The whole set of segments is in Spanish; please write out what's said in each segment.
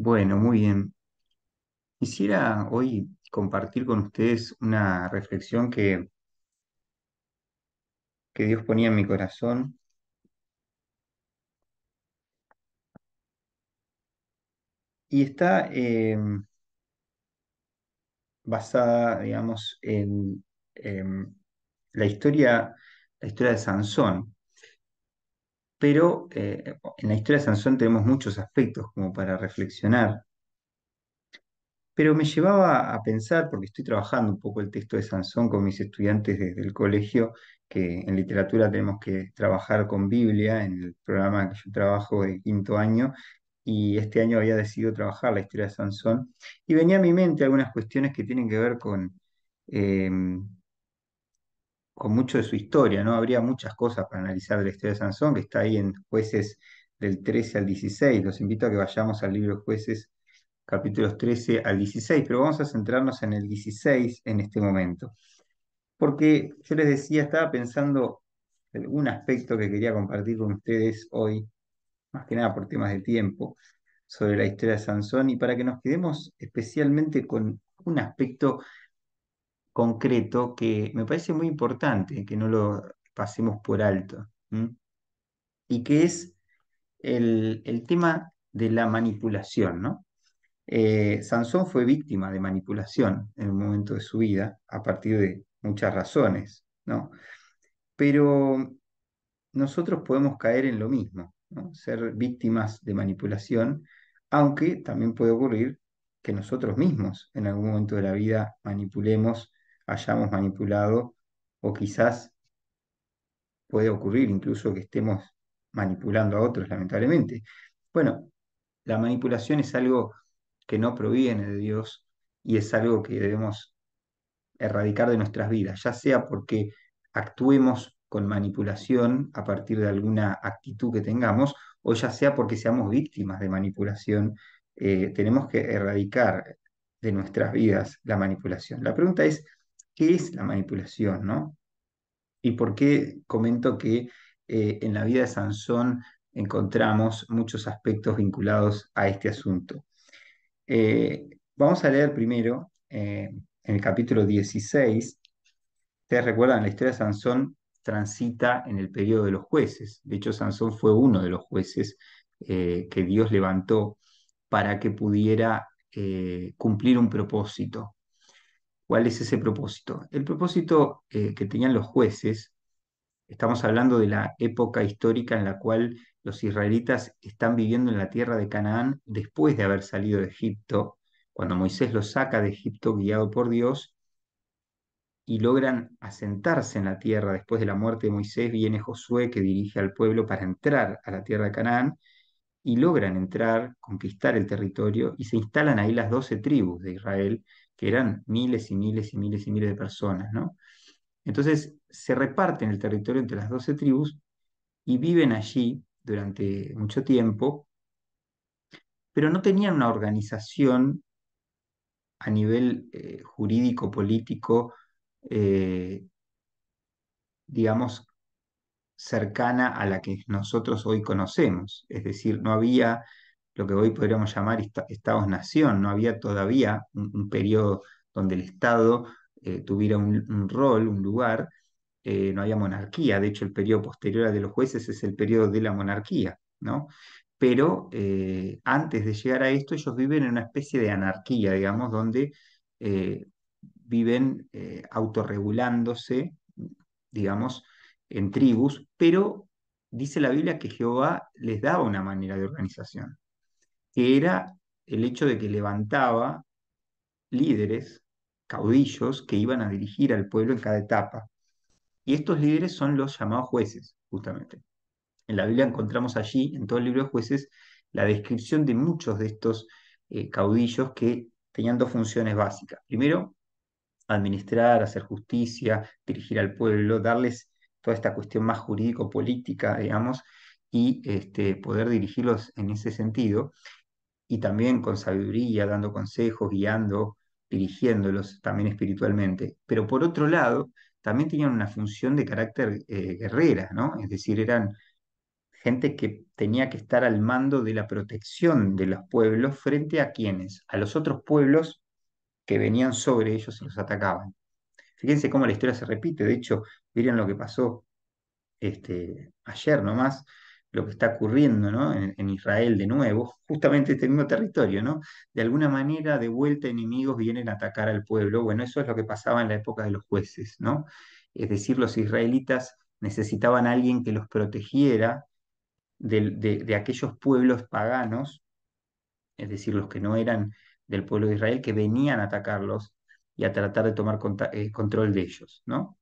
Bueno, muy bien. Quisiera hoy compartir con ustedes una reflexión que Dios ponía en mi corazón y está basada, digamos, en la la historia de Sansón. Pero en la historia de Sansón tenemos muchos aspectos como para reflexionar. Pero me llevaba a pensar, porque estoy trabajando un poco el texto de Sansón con mis estudiantes desde el colegio, que en literatura tenemos que trabajar con Biblia en el programa que yo trabajo de quinto año, y este año había decidido trabajar la historia de Sansón, y venía a mi mente algunas cuestiones que tienen que ver eh, con mucho de su historia, ¿no? Habría muchas cosas para analizar de la historia de Sansón, que está ahí en Jueces del 13 al 16. Los invito a que vayamos al libro de Jueces capítulos 13 al 16, pero vamos a centrarnos en el 16 en este momento. Porque yo les decía, estaba pensando en un aspecto que quería compartir con ustedes hoy, más que nada por temas de tiempo, sobre la historia de Sansón y para que nos quedemos especialmente con un aspecto concreto que me parece muy importante, que no lo pasemos por alto, ¿m? Y que es el tema de la manipulación, ¿no? Sansón fue víctima de manipulación en un momento de su vida, a partir de muchas razones, ¿no? Pero nosotros podemos caer en lo mismo, ¿no? Ser víctimas de manipulación, aunque también puede ocurrir que nosotros mismos en algún momento de la vida manipulemos, hayamos manipulado, o quizás puede ocurrir incluso que estemos manipulando a otros, lamentablemente. Bueno, la manipulación es algo que no proviene de Dios y es algo que debemos erradicar de nuestras vidas, ya sea porque actuemos con manipulación a partir de alguna actitud que tengamos, o ya sea porque seamos víctimas de manipulación. Tenemos que erradicar de nuestras vidas la manipulación. La pregunta es, ¿qué es la manipulación, no? ¿Y por qué comento que en la vida de Sansón encontramos muchos aspectos vinculados a este asunto? Vamos a leer primero en el capítulo 16. Ustedes recuerdan, la historia de Sansón transita en el periodo de los jueces. De hecho, Sansón fue uno de los jueces que Dios levantó para que pudiera cumplir un propósito. ¿Cuál es ese propósito? El propósito que tenían los jueces. Estamos hablando de la época histórica en la cual los israelitas están viviendo en la tierra de Canaán después de haber salido de Egipto, cuando Moisés los saca de Egipto guiado por Dios y logran asentarse en la tierra. Después de la muerte de Moisés viene Josué que dirige al pueblo para entrar a la tierra de Canaán y logran entrar, conquistar el territorio y se instalan ahí las 12 tribus de Israel, que eran miles y miles y miles y miles de personas, ¿no? Entonces se reparten el territorio entre las 12 tribus y viven allí durante mucho tiempo, pero no tenían una organización a nivel jurídico, político, eh, digamos, cercana a la que nosotros hoy conocemos. Es decir, no había lo que hoy podríamos llamar estados-nación, no había todavía un periodo donde el Estado tuviera un rol, un lugar. No había monarquía. De hecho, el periodo posterior al de los jueces es el periodo de la monarquía, ¿no? Pero antes de llegar a esto, ellos viven en una especie de anarquía, digamos, donde eh, viven autorregulándose, digamos, en tribus, pero dice la Biblia que Jehová les daba una manera de organización, que era el hecho de que levantaba líderes, caudillos, que iban a dirigir al pueblo en cada etapa. Y estos líderes son los llamados jueces, justamente. En la Biblia encontramos allí, en todo el libro de jueces, la descripción de muchos de estos caudillos que tenían dos funciones básicas. Primero, administrar, hacer justicia, dirigir al pueblo, darles toda esta cuestión más jurídico-política, digamos, y poder dirigirlos en ese sentido, y también con sabiduría, dando consejos, guiando, dirigiéndolos también espiritualmente. Pero por otro lado, también tenían una función de carácter guerrera, ¿no? Es decir, eran gente que tenía que estar al mando de la protección de los pueblos frente a quienes, a los otros pueblos que venían sobre ellos y los atacaban. Fíjense cómo la historia se repite. De hecho, miren lo que pasó ayer nomás, lo que está ocurriendo, ¿no? En Israel de nuevo, justamente este mismo territorio, ¿no? De alguna manera, de vuelta, enemigos vienen a atacar al pueblo. Bueno, eso es lo que pasaba en la época de los jueces, ¿no? Es decir, los israelitas necesitaban a alguien que los protegiera de aquellos pueblos paganos, es decir, los que no eran del pueblo de Israel, que venían a atacarlos y a tratar de tomar control de ellos, ¿no?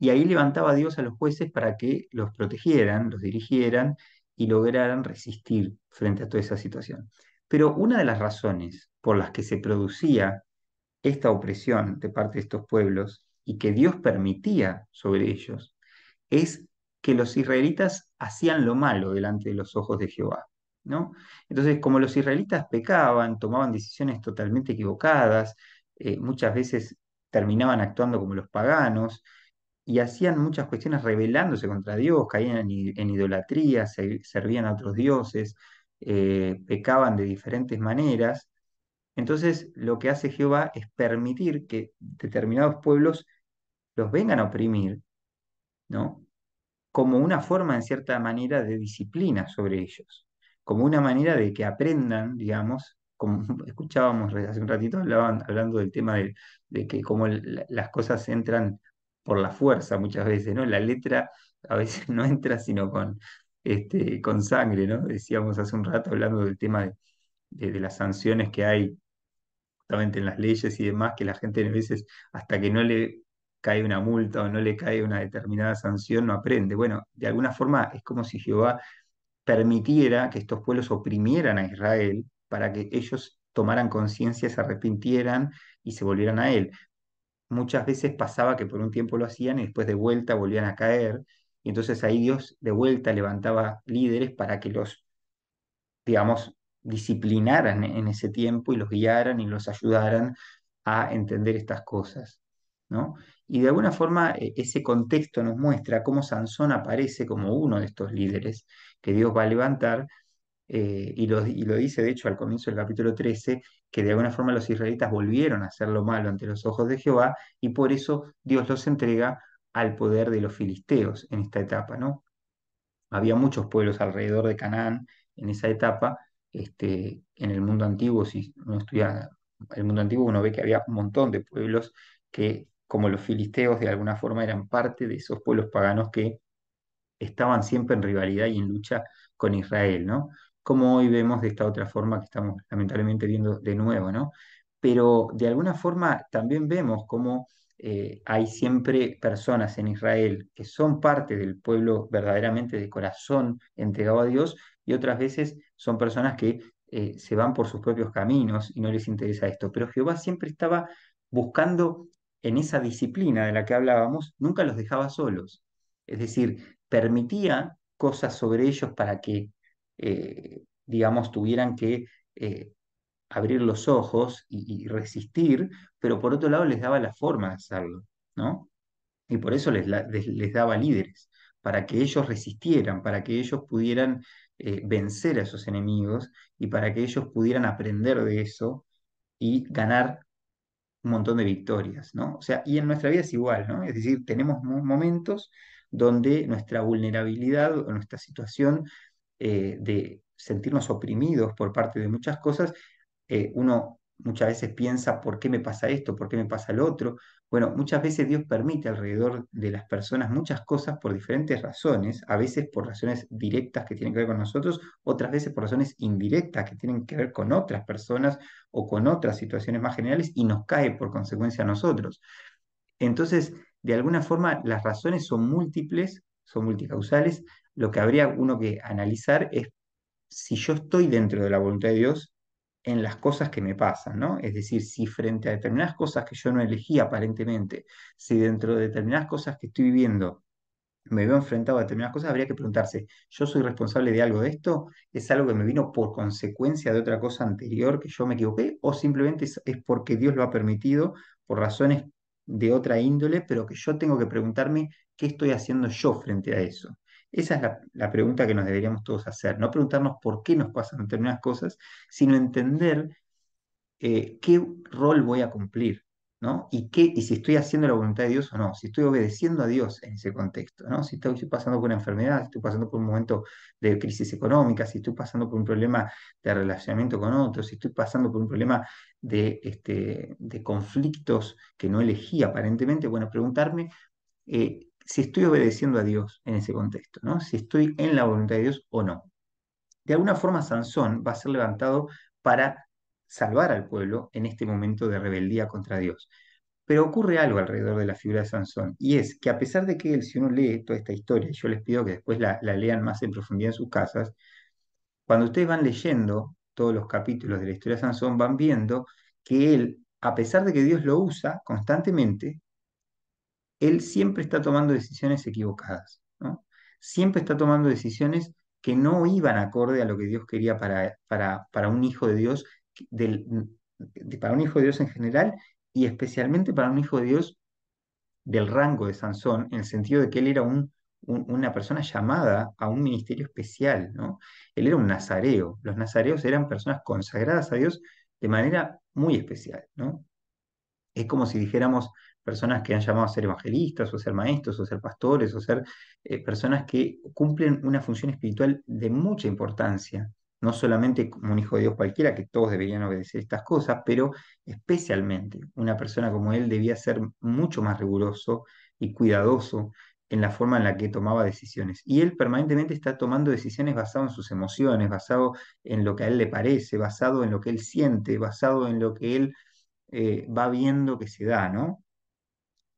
Y ahí levantaba a Dios a los jueces para que los protegieran, los dirigieran y lograran resistir frente a toda esa situación. Pero una de las razones por las que se producía esta opresión de parte de estos pueblos y que Dios permitía sobre ellos es que los israelitas hacían lo malo delante de los ojos de Jehová, ¿no? Entonces, como los israelitas pecaban, tomaban decisiones totalmente equivocadas, muchas veces terminaban actuando como los paganos, y hacían muchas cuestiones rebelándose contra Dios, caían en idolatría, servían a otros dioses, pecaban de diferentes maneras. Entonces, lo que hace Jehová es permitir que determinados pueblos los vengan a oprimir, ¿no? Como una forma, en cierta manera, de disciplina sobre ellos, como una manera de que aprendan, digamos, como escuchábamos hace un ratito, hablando del tema de que como las cosas entran por la fuerza muchas veces, ¿no? La letra a veces no entra sino con sangre, ¿no? Decíamos hace un rato hablando del tema de las sanciones que hay justamente en las leyes y demás, que la gente a veces, hasta que no le cae una multa o no le cae una determinada sanción, no aprende. Bueno, de alguna forma es como si Jehová permitiera que estos pueblos oprimieran a Israel para que ellos tomaran conciencia, se arrepintieran y se volvieran a él. Muchas veces pasaba que por un tiempo lo hacían y después de vuelta volvían a caer, y entonces ahí Dios de vuelta levantaba líderes para que los, digamos, disciplinaran en ese tiempo y los guiaran y los ayudaran a entender estas cosas, ¿no? Y de alguna forma ese contexto nos muestra cómo Sansón aparece como uno de estos líderes que Dios va a levantar, y lo dice de hecho al comienzo del capítulo 13, que de alguna forma los israelitas volvieron a hacer lo malo ante los ojos de Jehová y por eso Dios los entrega al poder de los filisteos en esta etapa, ¿no? Había muchos pueblos alrededor de Canaán en esa etapa. En el mundo antiguo, si uno estudia el mundo antiguo, uno ve que había un montón de pueblos que, como los filisteos, de alguna forma eran parte de esos pueblos paganos que estaban siempre en rivalidad y en lucha con Israel, ¿no? Como hoy vemos de esta otra forma que estamos lamentablemente viendo de nuevo, ¿no? Pero de alguna forma también vemos cómo hay siempre personas en Israel que son parte del pueblo verdaderamente de corazón entregado a Dios y otras veces son personas que se van por sus propios caminos y no les interesa esto. Pero Jehová siempre estaba buscando en esa disciplina de la que hablábamos, nunca los dejaba solos. Es decir, permitía cosas sobre ellos para que, digamos, tuvieran que eh, abrir los ojos y resistir, pero por otro lado les daba la forma de hacerlo, ¿no? Y por eso les daba líderes, para que ellos resistieran, para que ellos pudieran vencer a esos enemigos y para que ellos pudieran aprender de eso y ganar un montón de victorias, ¿no? O sea, y en nuestra vida es igual, ¿no? Es decir, tenemos momentos donde nuestra vulnerabilidad o nuestra situación de sentirnos oprimidos por parte de muchas cosas, uno muchas veces piensa, ¿por qué me pasa esto? ¿Por qué me pasa lo otro? Bueno, muchas veces Dios permite alrededor de las personas muchas cosas por diferentes razones, a veces por razones directas que tienen que ver con nosotros, otras veces por razones indirectas que tienen que ver con otras personas o con otras situaciones más generales y nos cae por consecuencia a nosotros. Entonces, de alguna forma, las razones son múltiples, son multicausales. Lo que habría uno que analizar es si yo estoy dentro de la voluntad de Dios en las cosas que me pasan, ¿no? Es decir, si frente a determinadas cosas que yo no elegí aparentemente, si dentro de determinadas cosas que estoy viviendo me veo enfrentado a determinadas cosas, habría que preguntarse, ¿yo soy responsable de algo de esto? ¿Es algo que me vino por consecuencia de otra cosa anterior que yo me equivoqué? ¿O simplemente es porque Dios lo ha permitido por razones de otra índole, pero que yo tengo que preguntarme qué estoy haciendo yo frente a eso? Esa es la pregunta que nos deberíamos todos hacer. No preguntarnos por qué nos pasan determinadas cosas, sino entender qué rol voy a cumplir, ¿no? Y si estoy haciendo la voluntad de Dios o no, si estoy obedeciendo a Dios en ese contexto, ¿no? Si estoy pasando por una enfermedad, si estoy pasando por un momento de crisis económica, si estoy pasando por un problema de relacionamiento con otros, si estoy pasando por un problema de conflictos que no elegí aparentemente, bueno, preguntarme si estoy obedeciendo a Dios en ese contexto, ¿no? Si estoy en la voluntad de Dios o no. De alguna forma, Sansón va a ser levantado para salvar al pueblo en este momento de rebeldía contra Dios. Pero ocurre algo alrededor de la figura de Sansón, y es que a pesar de que él, si uno lee toda esta historia, y yo les pido que después la lean más en profundidad en sus casas, cuando ustedes van leyendo todos los capítulos de la historia de Sansón, van viendo que él, a pesar de que Dios lo usa constantemente, él siempre está tomando decisiones equivocadas, ¿no? Siempre está tomando decisiones que no iban acorde a lo que Dios quería para un hijo de Dios, para un hijo de Dios en general y especialmente para un hijo de Dios del rango de Sansón, en el sentido de que él era una persona llamada a un ministerio especial, ¿no? Él era un nazareo. Los nazareos eran personas consagradas a Dios de manera muy especial, ¿no? Es como si dijéramos personas que han llamado a ser evangelistas, o a ser maestros, o a ser pastores, o a ser personas que cumplen una función espiritual de mucha importancia, no solamente como un hijo de Dios cualquiera, que todos deberían obedecer estas cosas, pero especialmente una persona como él debía ser mucho más riguroso y cuidadoso en la forma en la que tomaba decisiones. Y él permanentemente está tomando decisiones basado en sus emociones, basado en lo que a él le parece, basado en lo que él siente, basado en lo que él va viendo que se da, ¿no?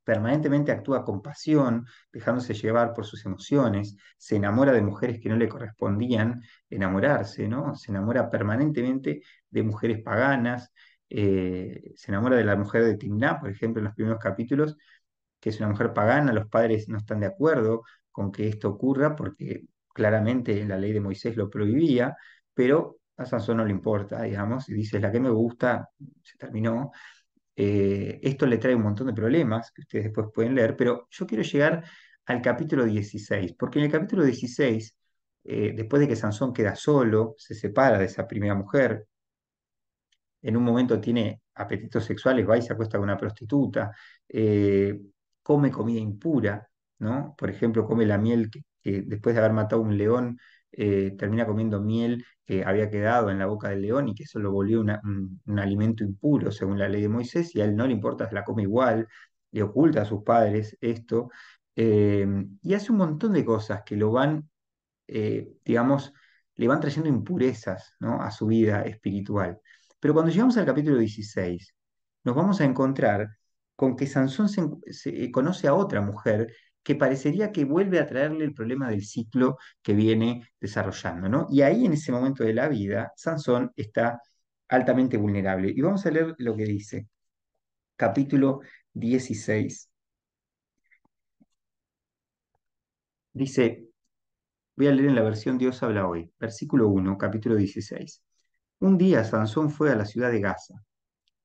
Permanentemente actúa con pasión, dejándose llevar por sus emociones, se enamora de mujeres que no le correspondían enamorarse, ¿no? Se enamora permanentemente de mujeres paganas, se enamora de la mujer de Timná, por ejemplo, en los primeros capítulos, que es una mujer pagana, los padres no están de acuerdo con que esto ocurra porque claramente la ley de Moisés lo prohibía, pero a Sansón no le importa, digamos, y dice, la que me gusta, se terminó. Esto le trae un montón de problemas que ustedes después pueden leer, pero yo quiero llegar al capítulo 16, porque en el capítulo 16, después de que Sansón queda solo, se separa de esa primera mujer, en un momento tiene apetitos sexuales, va y se acuesta con una prostituta, eh, come comida impura, ¿no? Por ejemplo, come la miel que después de haber matado un león, termina comiendo miel que había quedado en la boca del león y que eso lo volvió un alimento impuro según la ley de Moisés, y a él no le importa, se la come igual, le oculta a sus padres esto, eh, y hace un montón de cosas que lo van digamos, le van trayendo impurezas, ¿no? A su vida espiritual. Pero cuando llegamos al capítulo 16, nos vamos a encontrar con que Sansón conoce a otra mujer que parecería que vuelve a traerle el problema del ciclo que viene desarrollando, ¿no? Y ahí en ese momento de la vida, Sansón está altamente vulnerable. Y vamos a leer lo que dice, capítulo 16. Dice, voy a leer en la versión Dios habla hoy, versículo 1, capítulo 16. Un día Sansón fue a la ciudad de Gaza.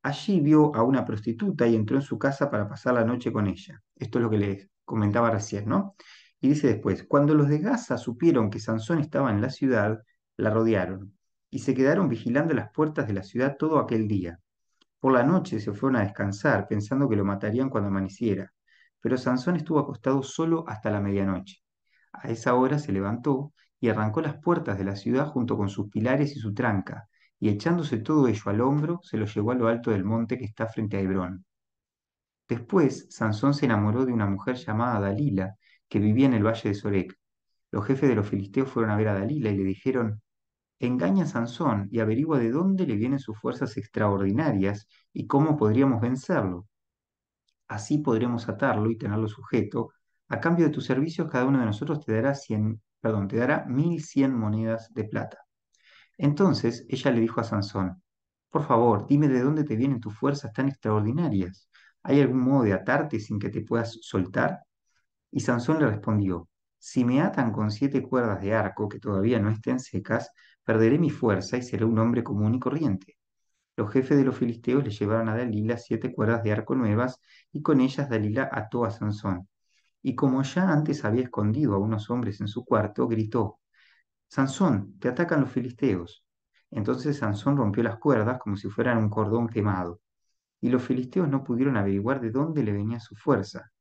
Allí vio a una prostituta y entró en su casa para pasar la noche con ella. Esto es lo que les comentaba recién, ¿no? Y dice después, cuando los de Gaza supieron que Sansón estaba en la ciudad, la rodearon y se quedaron vigilando las puertas de la ciudad todo aquel día. Por la noche se fueron a descansar pensando que lo matarían cuando amaneciera, pero Sansón estuvo acostado solo hasta la medianoche. A esa hora se levantó y arrancó las puertas de la ciudad junto con sus pilares y su tranca, y echándose todo ello al hombro, se lo llevó a lo alto del monte que está frente a Hebrón. Después, Sansón se enamoró de una mujer llamada Dalila, que vivía en el valle de Sorek. Los jefes de los filisteos fueron a ver a Dalila y le dijeron, engaña a Sansón y averigua de dónde le vienen sus fuerzas extraordinarias y cómo podríamos vencerlo. Así podremos atarlo y tenerlo sujeto. A cambio de tus servicios, cada uno de nosotros te dará 1.100 monedas de plata. Entonces ella le dijo a Sansón, por favor, dime de dónde te vienen tus fuerzas tan extraordinarias. ¿Hay algún modo de atarte sin que te puedas soltar? Y Sansón le respondió, si me atan con 7 cuerdas de arco que todavía no estén secas, perderé mi fuerza y seré un hombre común y corriente. Los jefes de los filisteos le llevaron a Dalila 7 cuerdas de arco nuevas, y con ellas Dalila ató a Sansón. y como ya antes había escondido a unos hombres en su cuarto, gritó: Sansón, te atacan los filisteos. Entonces Sansón rompió las cuerdas como si fueran un cordón quemado, y los filisteos no pudieron averiguar de dónde le venía su fuerza.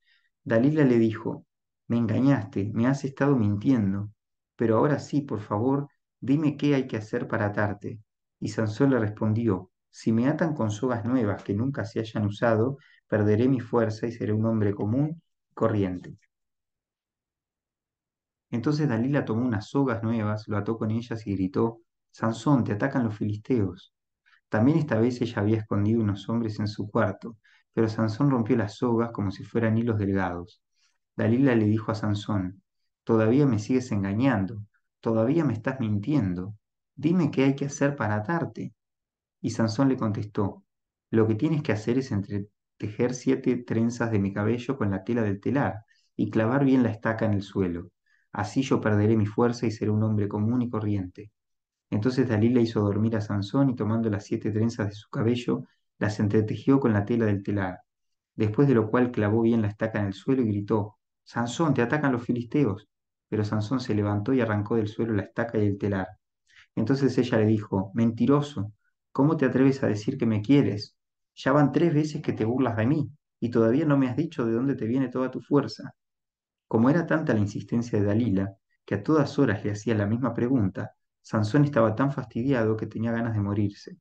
Dalila le dijo: Me engañaste, me has estado mintiendo, pero ahora sí, por favor, dime qué hay que hacer para atarte. Y Sansón le respondió: Si me atan con sogas nuevas que nunca se hayan usado, perderé mi fuerza y seré un hombre común y corriente. Entonces Dalila tomó unas sogas nuevas, lo ató con ellas y gritó: Sansón, te atacan los filisteos. También esta vez ella había escondido unos hombres en su cuarto, pero Sansón rompió las sogas como si fueran hilos delgados. Dalila le dijo a Sansón: Todavía me sigues engañando, todavía me estás mintiendo. Dime qué hay que hacer para atarte. Y Sansón le contestó: Lo que tienes que hacer es entretejer 7 trenzas de mi cabello con la tela del telar y clavar bien la estaca en el suelo. Así yo perderé mi fuerza y seré un hombre común y corriente. Entonces Dalila hizo dormir a Sansón y tomando las 7 trenzas de su cabello, las entretejió con la tela del telar. Después de lo cual clavó bien la estaca en el suelo y gritó: Sansón, te atacan los filisteos. Pero Sansón se levantó y arrancó del suelo la estaca y el telar. Entonces ella le dijo: Mentiroso, ¿cómo te atreves a decir que me quieres? Ya van 3 veces que te burlas de mí, y todavía no me has dicho de dónde te viene toda tu fuerza. Como era tanta la insistencia de Dalila, que a todas horas le hacía la misma pregunta, Sansón estaba tan fastidiado que tenía ganas de morirse.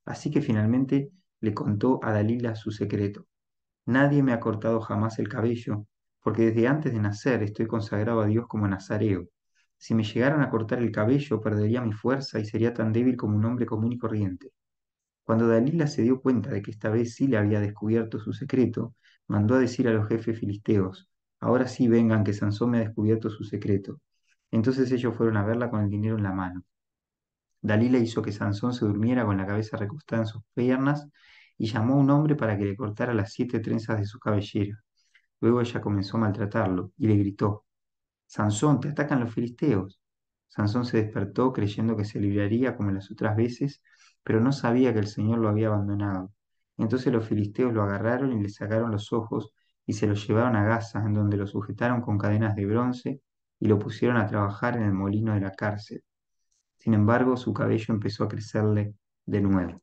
Así que finalmente le contó a Dalila su secreto. Nadie me ha cortado jamás el cabello, porque desde antes de nacer estoy consagrado a Dios como nazareo. Si me llegaran a cortar el cabello, perdería mi fuerza y sería tan débil como un hombre común y corriente. Cuando Dalila se dio cuenta de que esta vez sí le había descubierto su secreto, mandó a decir a los jefes filisteos: Ahora sí vengan, que Sansón me ha descubierto su secreto. Entonces ellos fueron a verla con el dinero en la mano. Dalila hizo que Sansón se durmiera con la cabeza recostada en sus piernas y llamó a un hombre para que le cortara las 7 trenzas de su cabellera. Luego ella comenzó a maltratarlo y le gritó: Sansón, te atacan los filisteos. Sansón se despertó creyendo que se libraría como las otras veces, pero no sabía que el Señor lo había abandonado. Entonces los filisteos lo agarraron y le sacaron los ojos y se lo llevaron a Gaza, en donde lo sujetaron con cadenas de bronce y lo pusieron a trabajar en el molino de la cárcel. Sin embargo, su cabello empezó a crecerle de nuevo.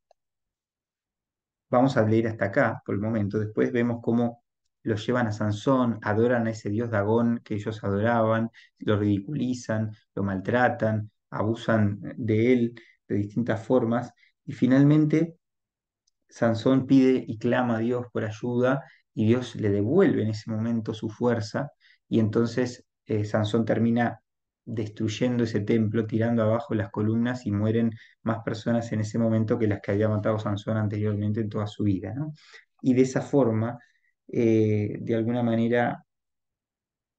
Vamos a leer hasta acá por el momento. Después vemos cómo lo llevan a Sansón, adoran a ese dios Dagón que ellos adoraban, lo ridiculizan, lo maltratan, abusan de él de distintas formas. Y finalmente Sansón pide y clama a Dios por ayuda y Dios le devuelve en ese momento su fuerza y entonces Sansón termina destruyendo ese templo, tirando abajo las columnas y mueren más personas en ese momento que las que había matado Sansón anteriormente en toda su vida, ¿no? Y de esa forma, de alguna manera,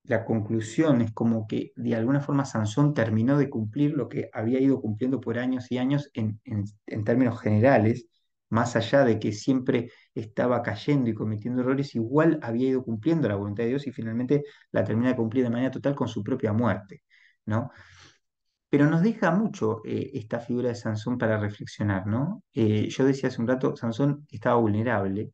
la conclusión es como que de alguna forma Sansón terminó de cumplir lo que había ido cumpliendo por años y años en términos generales, más allá de que siempre estaba cayendo y cometiendo errores, igual había ido cumpliendo la voluntad de Dios y finalmente la termina de cumplir de manera total con su propia muerte, ¿no? Pero nos deja mucho esta figura de Sansón para reflexionar, ¿no? Yo decía hace un rato, Sansón estaba vulnerable,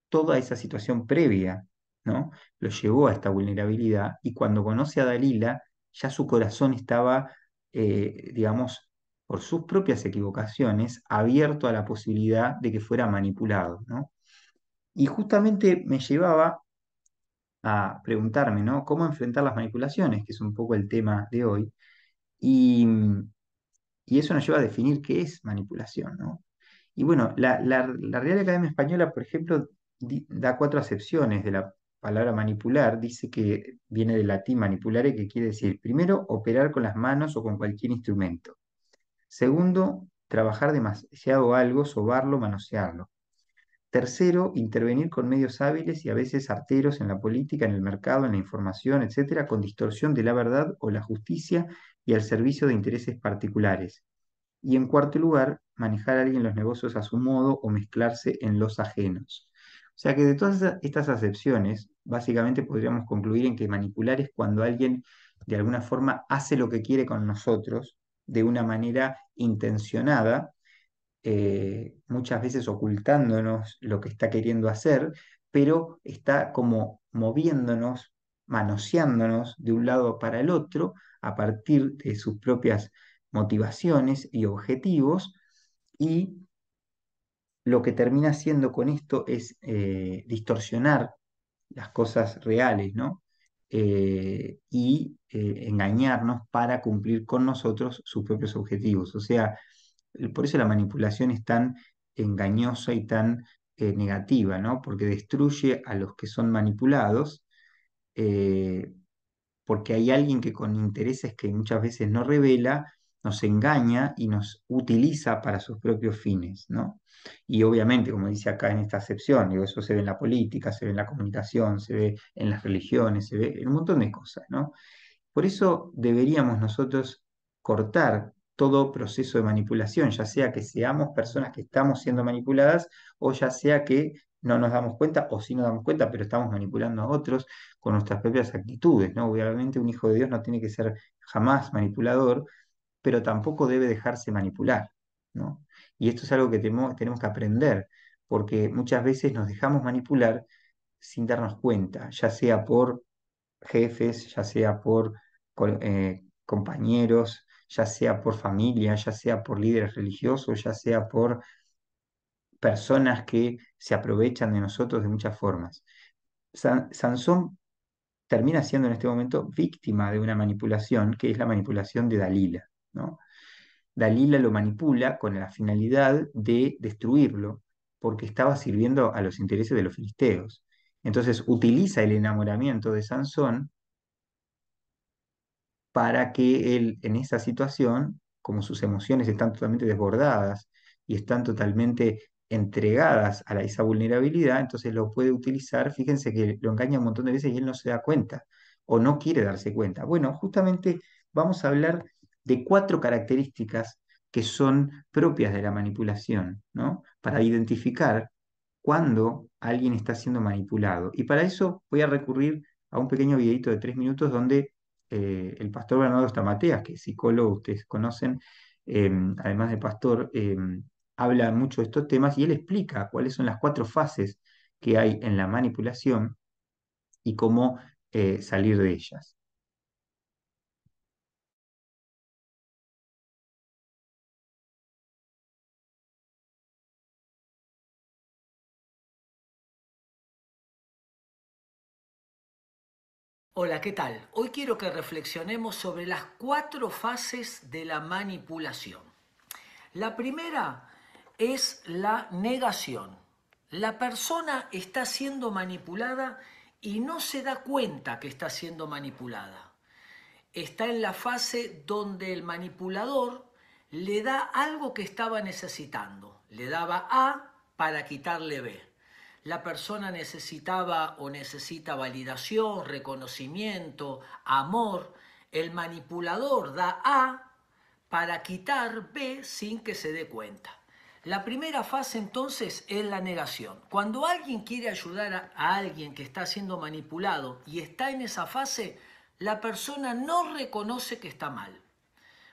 toda esa situación previa, ¿no? Lo llevó a esta vulnerabilidad y cuando conoce a Dalila, ya su corazón estaba, digamos, por sus propias equivocaciones, abierto a la posibilidad de que fuera manipulado, ¿no? Y justamente me llevaba a preguntarme, ¿no? ¿Cómo enfrentar las manipulaciones? Que es un poco el tema de hoy. Y, y eso nos lleva a definir qué es manipulación, ¿no? Y bueno, la Real Academia Española, por ejemplo, da 4 acepciones de la palabra manipular. Dice que viene del latín manipulare, que quiere decir, primero, operar con las manos o con cualquier instrumento. Segundo, trabajar demasiado algo, sobarlo, manosearlo. Tercero, intervenir con medios hábiles y a veces arteros en la política, en el mercado, en la información, etcétera, con distorsión de la verdad o la justicia y al servicio de intereses particulares. Y en cuarto lugar, manejar a alguien los negocios a su modo o mezclarse en los ajenos. O sea que de todas estas acepciones, básicamente podríamos concluir en que manipular es cuando alguien de alguna forma hace lo que quiere con nosotros de una manera intencionada, muchas veces ocultándonos lo que está queriendo hacer, pero está como moviéndonos manoseándonos de un lado para el otro a partir de sus propias motivaciones y objetivos, y lo que termina haciendo con esto es distorsionar las cosas reales, ¿no? Y engañarnos para cumplir con nosotros sus propios objetivos. O sea, por eso la manipulación es tan engañosa y tan negativa, ¿no? Porque destruye a los que son manipulados, eh, porque hay alguien que con intereses que muchas veces no revela, nos engaña y nos utiliza para sus propios fines, ¿no? Y obviamente, como dice acá en esta acepción, digo, eso se ve en la política, se ve en la comunicación, se ve en las religiones, se ve en un montón de cosas, ¿no? Por eso deberíamos nosotros cortar todo proceso de manipulación, ya sea que seamos personas que estamos siendo manipuladas o ya sea que no nos damos cuenta o sí nos damos cuenta, pero estamos manipulando a otros con nuestras propias actitudes, ¿no? Obviamente un hijo de Dios no tiene que ser jamás manipulador, pero tampoco debe dejarse manipular, ¿no? Y esto es algo que tenemos que aprender, porque muchas veces nos dejamos manipular sin darnos cuenta, ya sea por jefes, ya sea por compañeros, ya sea por familia, ya sea por líderes religiosos, ya sea por personas que se aprovechan de nosotros de muchas formas. Sansón termina siendo en este momento víctima de una manipulación, que es la manipulación de Dalila, ¿no? Dalila lo manipula con la finalidad de destruirlo, porque estaba sirviendo a los intereses de los filisteos. Entonces utiliza el enamoramiento de Sansón para que él en esa situación, como sus emociones están totalmente desbordadas y están totalmente entregadas a esa vulnerabilidad, entonces lo puede utilizar. Fíjense que lo engaña un montón de veces y él no se da cuenta o no quiere darse cuenta. Bueno, justamente vamos a hablar de 4 características que son propias de la manipulación, ¿no? Para identificar cuando alguien está siendo manipulado. Y para eso voy a recurrir a un pequeño videito de 3 minutos donde el pastor Bernardo Stamateas, que es psicólogo, ustedes conocen, además de pastor, habla mucho de estos temas y él explica cuáles son las 4 fases que hay en la manipulación y cómo salir de ellas. Hola, ¿qué tal? Hoy quiero que reflexionemos sobre las 4 fases de la manipulación. La primera es la negación. La persona está siendo manipulada y no se da cuenta que está siendo manipulada. Está en la fase donde el manipulador le da algo que estaba necesitando. Le daba A para quitarle B. La persona necesitaba o necesita validación, reconocimiento, amor. El manipulador da A para quitar B sin que se dé cuenta. La primera fase entonces es la negación. Cuando alguien quiere ayudar a alguien que está siendo manipulado y está en esa fase, la persona no reconoce que está mal.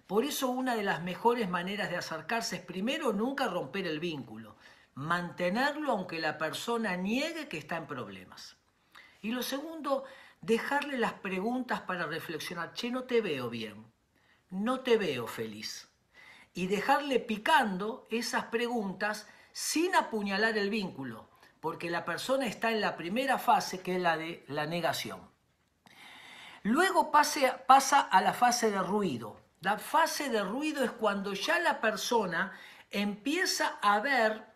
Por eso una de las mejores maneras de acercarse es primero nunca romper el vínculo, mantenerlo aunque la persona niegue que está en problemas. Y lo segundo, dejarle las preguntas para reflexionar. Che, no te veo bien, no te veo feliz. Y dejarle picando esas preguntas sin apuñalar el vínculo, porque la persona está en la primera fase, que es la de la negación. Luego pasa a la fase de ruido. La fase de ruido es cuando ya la persona empieza a ver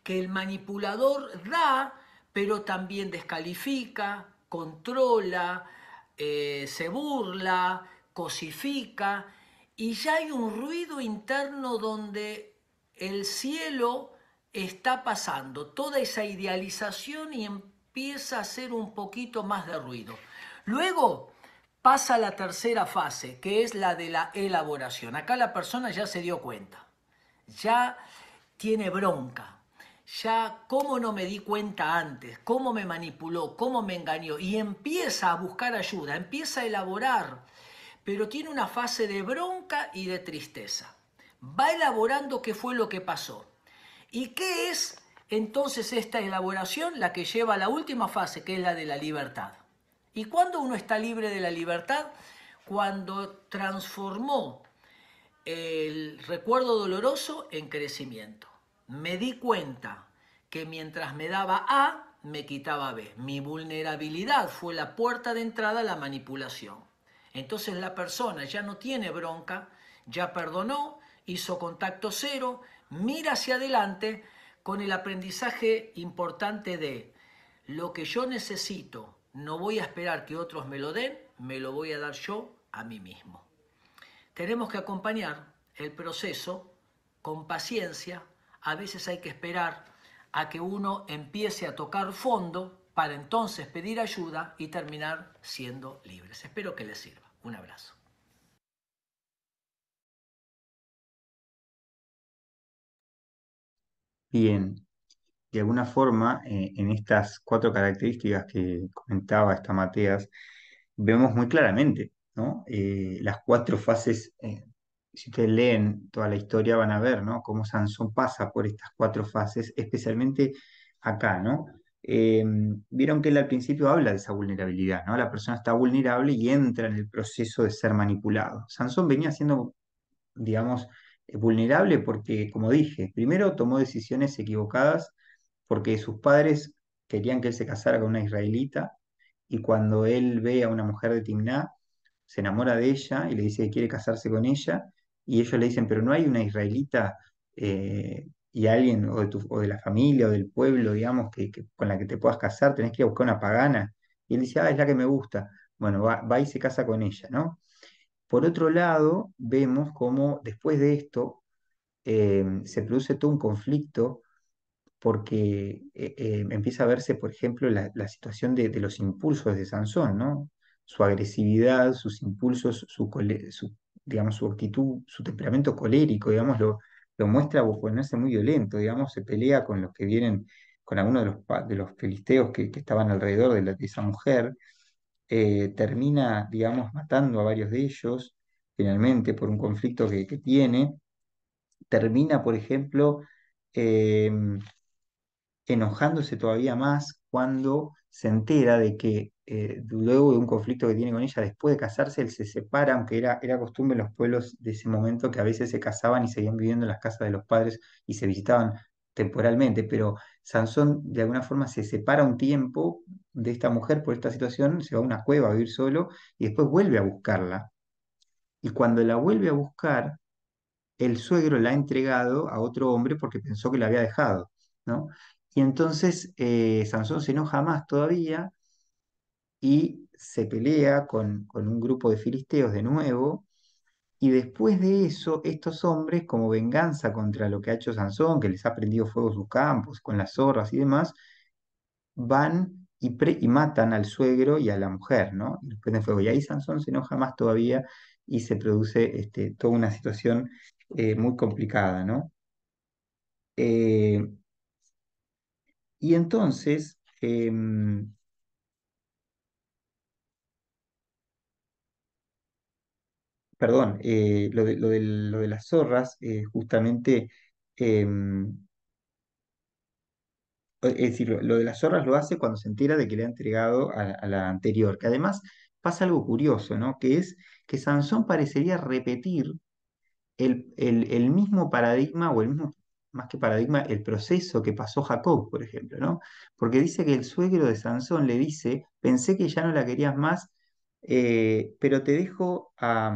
que el manipulador da, pero también descalifica, controla, se burla, cosifica, y ya hay un ruido interno donde el cielo está pasando, toda esa idealización y empieza a hacer un poquito más de ruido. Luego pasa a la tercera fase, que es la de la elaboración. Acá la persona ya se dio cuenta, ya tiene bronca, ya cómo no me di cuenta antes, cómo me manipuló, cómo me engañó, y empieza a buscar ayuda, empieza a elaborar, pero tiene una fase de bronca y de tristeza. Va elaborando qué fue lo que pasó. ¿Y qué es entonces esta elaboración? La que lleva a la última fase, que es la de la libertad. ¿Y cuándo uno está libre de la libertad? Cuando transformó el recuerdo doloroso en crecimiento. Me di cuenta que mientras me daba A, me quitaba B. Mi vulnerabilidad fue la puerta de entrada a la manipulación. Entonces la persona ya no tiene bronca, ya perdonó, hizo contacto cero, mira hacia adelante con el aprendizaje importante de lo que yo necesito, no voy a esperar que otros me lo den, me lo voy a dar yo a mí mismo. Tenemos que acompañar el proceso con paciencia. A veces hay que esperar a que uno empiece a tocar fondo para entonces pedir ayuda y terminar siendo libres. Espero que les sirva. Un abrazo. Bien, de alguna forma, en estas cuatro características que comentaba esta Mateas, vemos muy claramente, ¿no? Las cuatro fases, si ustedes leen toda la historia van a ver, ¿no? Cómo Sansón pasa por estas cuatro fases, especialmente acá, ¿no? Eh, Vieron que él al principio habla de esa vulnerabilidad, ¿no? La persona está vulnerable y entra en el proceso de ser manipulado. Sansón venía siendo, digamos, vulnerable porque, como dije, primero tomó decisiones equivocadas porque sus padres querían que él se casara con una israelita y cuando él ve a una mujer de Timná, se enamora de ella y le dice que quiere casarse con ella y ellos le dicen, pero no hay una israelita y alguien o de la familia o del pueblo, digamos, con la que te puedas casar, tenés que ir a buscar una pagana. Y él dice, ah, es la que me gusta. Bueno, va y se casa con ella, ¿no? Por otro lado, vemos cómo después de esto se produce todo un conflicto porque empieza a verse, por ejemplo, la situación de los impulsos de Sansón, ¿no? Su agresividad, sus impulsos, digamos, su actitud, su temperamento colérico, digamos, lo muestra por ponerse muy violento, digamos, se pelea con los que vienen, con algunos de los filisteos que estaban alrededor de esa mujer, termina, digamos, matando a varios de ellos, finalmente, por un conflicto que tiene, termina, por ejemplo, eh, enojándose todavía más cuando se entera de que luego de un conflicto que tiene con ella, después de casarse, él se separa, aunque era costumbre en los pueblos de ese momento que a veces se casaban y seguían viviendo en las casas de los padres y se visitaban temporalmente, pero Sansón de alguna forma se separa un tiempo de esta mujer por esta situación, se va a una cueva a vivir solo y después vuelve a buscarla. Y cuando la vuelve a buscar, el suegro la ha entregado a otro hombre porque pensó que la había dejado, ¿no? Y entonces Sansón se enoja más todavía y se pelea con un grupo de filisteos de nuevo. Y después de eso, estos hombres, como venganza contra lo que ha hecho Sansón, que les ha prendido fuego sus campos con las zorras y demás, van y matan al suegro y a la mujer, ¿no? Y los prenden fuego. Y ahí Sansón se enoja más todavía y se produce toda una situación muy complicada, ¿no? Eh, y entonces, perdón, lo de las zorras, justamente, es decir, lo de las zorras lo hace cuando se entera de que le ha entregado a la anterior, que además pasa algo curioso, ¿no? Que es que Sansón parecería repetir el mismo paradigma o el mismo, más que paradigma, el proceso que pasó Jacob, por ejemplo, ¿no? Porque dice que el suegro de Sansón le dice, pensé que ya no la querías más, pero te dejo a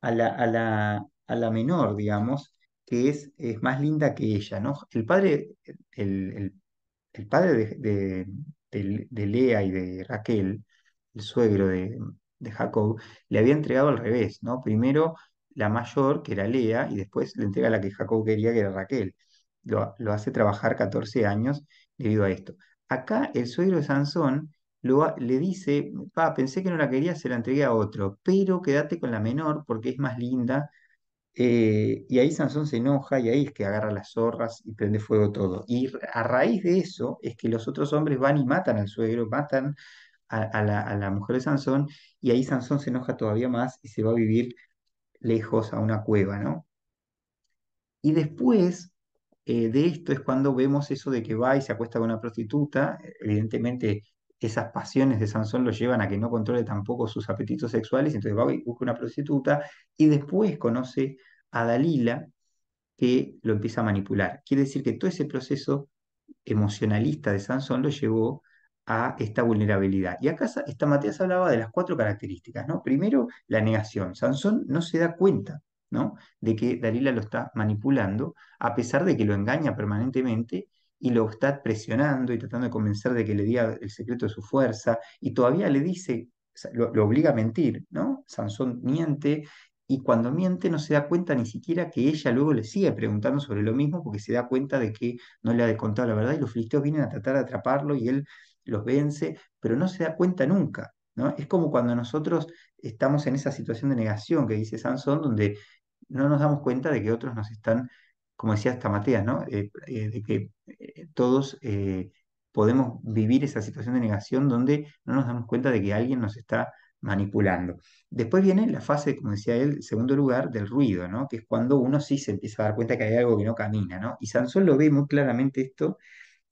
la menor, digamos, que es más linda que ella, ¿no? El, el- el padre de Lea y de Raquel, el suegro de Jacob, le había entregado al revés, ¿no? Primero la mayor, que era Lea, y después le entrega la que Jacob quería, que era Raquel. Lo hace trabajar 14 años debido a esto. Acá el suegro de Sansón le dice, pa, pensé que no la quería, se la entregué a otro, pero quédate con la menor porque es más linda y ahí Sansón se enoja y ahí es que agarra las zorras y prende fuego todo. Y a raíz de eso es que los otros hombres van y matan al suegro, matan a la mujer de Sansón y ahí Sansón se enoja todavía más y se va a vivir lejos a una cueva, ¿no? Y después de esto es cuando vemos eso de que va y se acuesta con una prostituta, evidentemente esas pasiones de Sansón lo llevan a que no controle tampoco sus apetitos sexuales, entonces va y busca una prostituta y después conoce a Dalila que lo empieza a manipular. Quiere decir que todo ese proceso emocionalista de Sansón lo llevó a esta vulnerabilidad. Y acá esta Matías hablaba de las cuatro características, ¿no? Primero, la negación. Sansón no se da cuenta, ¿no? De que Dalila lo está manipulando, a pesar de que lo engaña permanentemente y lo está presionando y tratando de convencer de que le diga el secreto de su fuerza, y todavía le dice, o sea, lo obliga a mentir, ¿no? Sansón miente, y cuando miente no se da cuenta ni siquiera que ella luego le sigue preguntando sobre lo mismo, porque se da cuenta de que no le ha contado la verdad y los filisteos vienen a tratar de atraparlo y él los vence, pero no se da cuenta nunca, ¿no? Es como cuando nosotros estamos en esa situación de negación que dice Sansón, donde no nos damos cuenta de que otros nos están, como decía hasta Mateas, ¿no? De que todos podemos vivir esa situación de negación donde no nos damos cuenta de que alguien nos está manipulando. Después viene la fase, como decía él, segundo lugar, del ruido, ¿no? Que es cuando uno sí se empieza a dar cuenta que hay algo que no camina, ¿no? Y Sansón lo ve muy claramente esto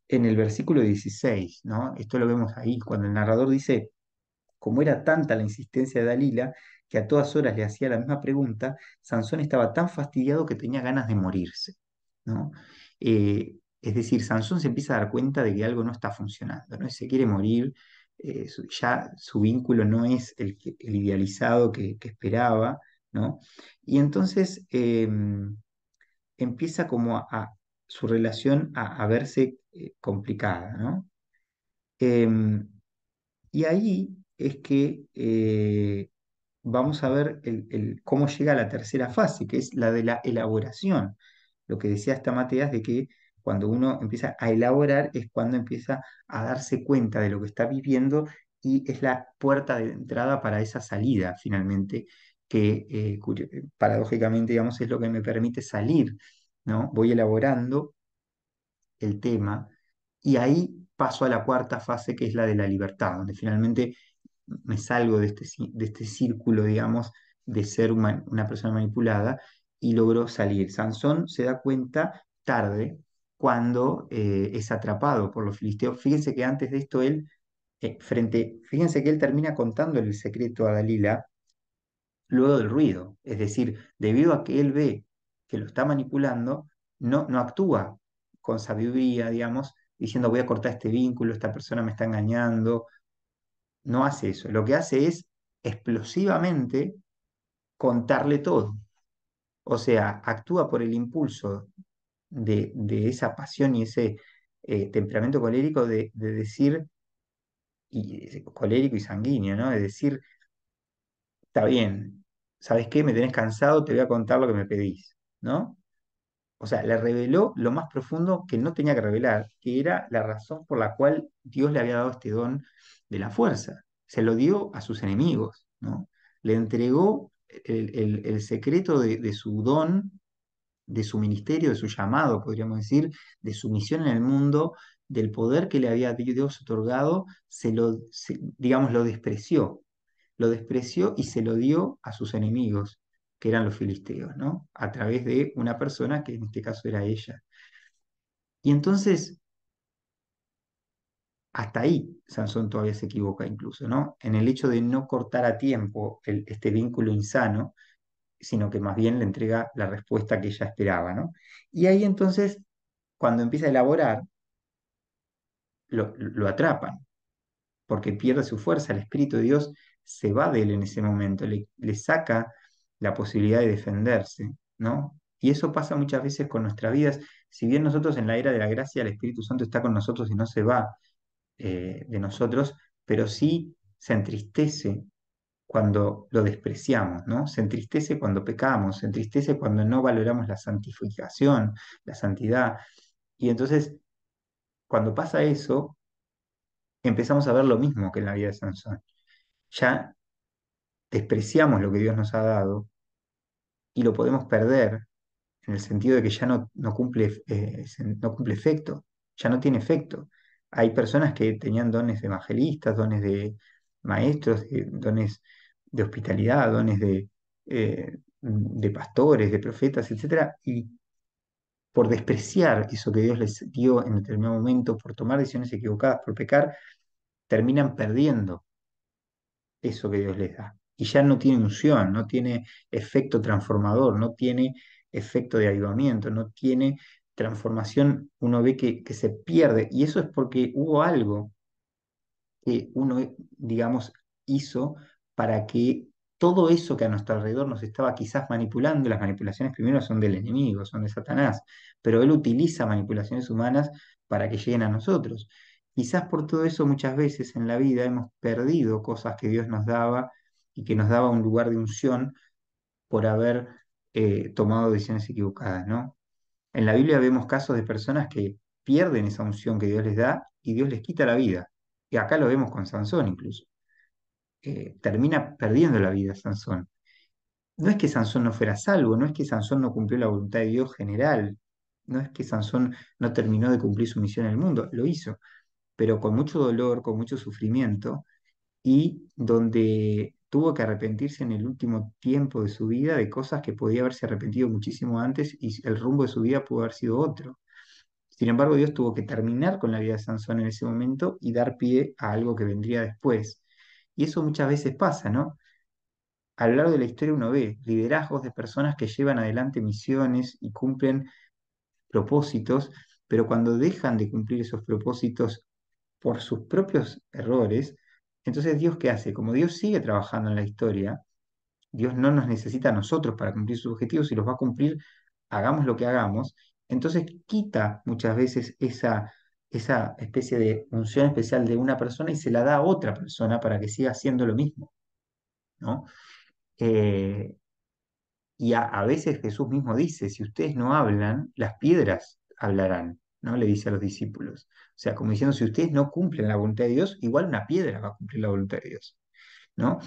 en el versículo 16, ¿no? Esto lo vemos ahí, cuando el narrador dice, como era tanta la insistencia de Dalila, que a todas horas le hacía la misma pregunta, Sansón estaba tan fastidiado que tenía ganas de morirse, ¿no? Es decir, Sansón se empieza a dar cuenta de que algo no está funcionando, ¿no? Y se quiere morir, ya su vínculo no es el idealizado que esperaba, ¿no? Y entonces empieza como su relación a verse complicada, ¿no? Em, y ahí es que vamos a ver cómo llega a la tercera fase, que es la de la elaboración. Lo que decía hasta Mateas de que cuando uno empieza a elaborar es cuando empieza a darse cuenta de lo que está viviendo y es la puerta de entrada para esa salida finalmente, que paradójicamente, digamos, es lo que me permite salir, ¿no? Voy elaborando el tema y ahí paso a la cuarta fase, que es la de la libertad, donde finalmente me salgo de este círculo, digamos, de ser una persona manipulada y logro salir. Sansón se da cuenta tarde cuando es atrapado por los filisteos. Fíjense que antes de esto él, fíjense que él termina contándole el secreto a Dalila luego del ruido. Es decir, debido a que él ve que lo está manipulando, no actúa con sabiduría, digamos, diciendo voy a cortar este vínculo, esta persona me está engañando. No hace eso. Lo que hace es explosivamente contarle todo. O sea, actúa por el impulso de esa pasión y ese temperamento colérico de decir, colérico y sanguíneo, ¿no? De decir, está bien, ¿sabes qué? Me tenés cansado, te voy a contar lo que me pedís, ¿no? O sea, le reveló lo más profundo que no tenía que revelar, que era la razón por la cual Dios le había dado este don de la fuerza. Se lo dio a sus enemigos, ¿no? Le entregó el secreto de su don, de su ministerio, de su llamado, podríamos decir, de su misión en el mundo, del poder que le había Dios otorgado, digamos, lo despreció y se lo dio a sus enemigos, que eran los filisteos, ¿no? A través de una persona que en este caso era ella. Y entonces, hasta ahí Sansón todavía se equivoca incluso, ¿no? En el hecho de no cortar a tiempo este vínculo insano, sino que más bien le entrega la respuesta que ella esperaba, ¿no? Y ahí entonces, cuando empieza a elaborar, lo atrapan, porque pierde su fuerza, el Espíritu de Dios se va de él en ese momento, le saca la posibilidad de defenderse, ¿no? Y eso pasa muchas veces con nuestras vidas. Si bien nosotros en la era de la gracia, el Espíritu Santo está con nosotros y no se va de nosotros, pero sí se entristece cuando lo despreciamos, ¿no? Se entristece cuando pecamos, se entristece cuando no valoramos la santificación, la santidad. Y entonces, cuando pasa eso, empezamos a ver lo mismo que en la vida de Sansón. Ya despreciamos lo que Dios nos ha dado y lo podemos perder en el sentido de que ya no cumple, no cumple efecto, ya no tiene efecto. Hay personas que tenían dones de evangelistas, dones de maestros, dones de hospitalidad, dones de pastores, de profetas, etcétera, y por despreciar eso que Dios les dio en determinado momento, por tomar decisiones equivocadas, por pecar, terminan perdiendo eso que Dios les da. Y ya no tiene unción, no tiene efecto transformador, no tiene efecto de avivamiento, no tiene transformación, uno ve que se pierde. Y eso es porque hubo algo que uno, digamos, hizo para que todo eso que a nuestro alrededor nos estaba quizás manipulando, las manipulaciones primero son del enemigo, son de Satanás, pero él utiliza manipulaciones humanas para que lleguen a nosotros. Quizás por todo eso muchas veces en la vida hemos perdido cosas que Dios nos daba y que nos daba un lugar de unción por haber tomado decisiones equivocadas, ¿no? En la Biblia vemos casos de personas que pierden esa unción que Dios les da y Dios les quita la vida. Y acá lo vemos con Sansón incluso. Termina perdiendo la vida Sansón. No es que Sansón no fuera salvo, no es que Sansón no cumplió la voluntad de Dios general, no es que Sansón no terminó de cumplir su misión en el mundo, lo hizo, pero con mucho dolor, con mucho sufrimiento y donde tuvo que arrepentirse en el último tiempo de su vida de cosas que podía haberse arrepentido muchísimo antes y el rumbo de su vida pudo haber sido otro. Sin embargo, Dios tuvo que terminar con la vida de Sansón en ese momento y dar pie a algo que vendría después. Y eso muchas veces pasa, ¿no? A lo largo de la historia uno ve liderazgos de personas que llevan adelante misiones y cumplen propósitos, pero cuando dejan de cumplir esos propósitos por sus propios errores, entonces Dios ¿qué hace? Como Dios sigue trabajando en la historia, Dios no nos necesita a nosotros para cumplir sus objetivos y los va a cumplir, hagamos lo que hagamos. Entonces quita muchas veces esa especie de unción especial de una persona y se la da a otra persona para que siga haciendo lo mismo, ¿no? Eh, y a veces Jesús mismo dice, si ustedes no hablan, las piedras hablarán, ¿no? Le dice a los discípulos. O sea, como diciendo, si ustedes no cumplen la voluntad de Dios, igual una piedra va a cumplir la voluntad de Dios, ¿no?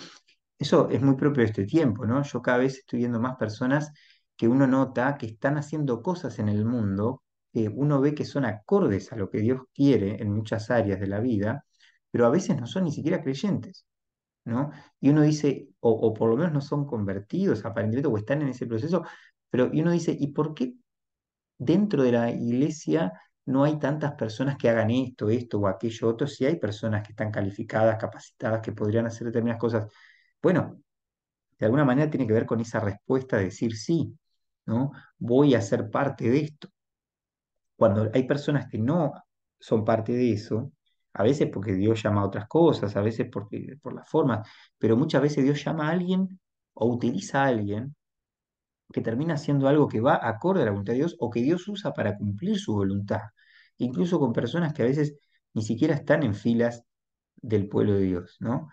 Eso es muy propio de este tiempo, ¿no? Yo cada vez estoy viendo más personas que uno nota que están haciendo cosas en el mundo que uno ve que son acordes a lo que Dios quiere en muchas áreas de la vida, pero a veces no son ni siquiera creyentes, ¿no? Y uno dice, o por lo menos no son convertidos aparentemente, o están en ese proceso, pero y uno dice, ¿y por qué dentro de la iglesia no hay tantas personas que hagan esto, esto o aquello otro? Si hay personas que están calificadas, capacitadas, que podrían hacer determinadas cosas. Bueno, de alguna manera tiene que ver con esa respuesta de decir sí, ¿no? Voy a ser parte de esto. Cuando hay personas que no son parte de eso, a veces porque Dios llama a otras cosas, a veces porque, por las formas, pero muchas veces Dios llama a alguien o utiliza a alguien que termina haciendo algo que va acorde a la voluntad de Dios o que Dios usa para cumplir su voluntad, incluso con personas que a veces ni siquiera están en filas del pueblo de Dios, ¿no?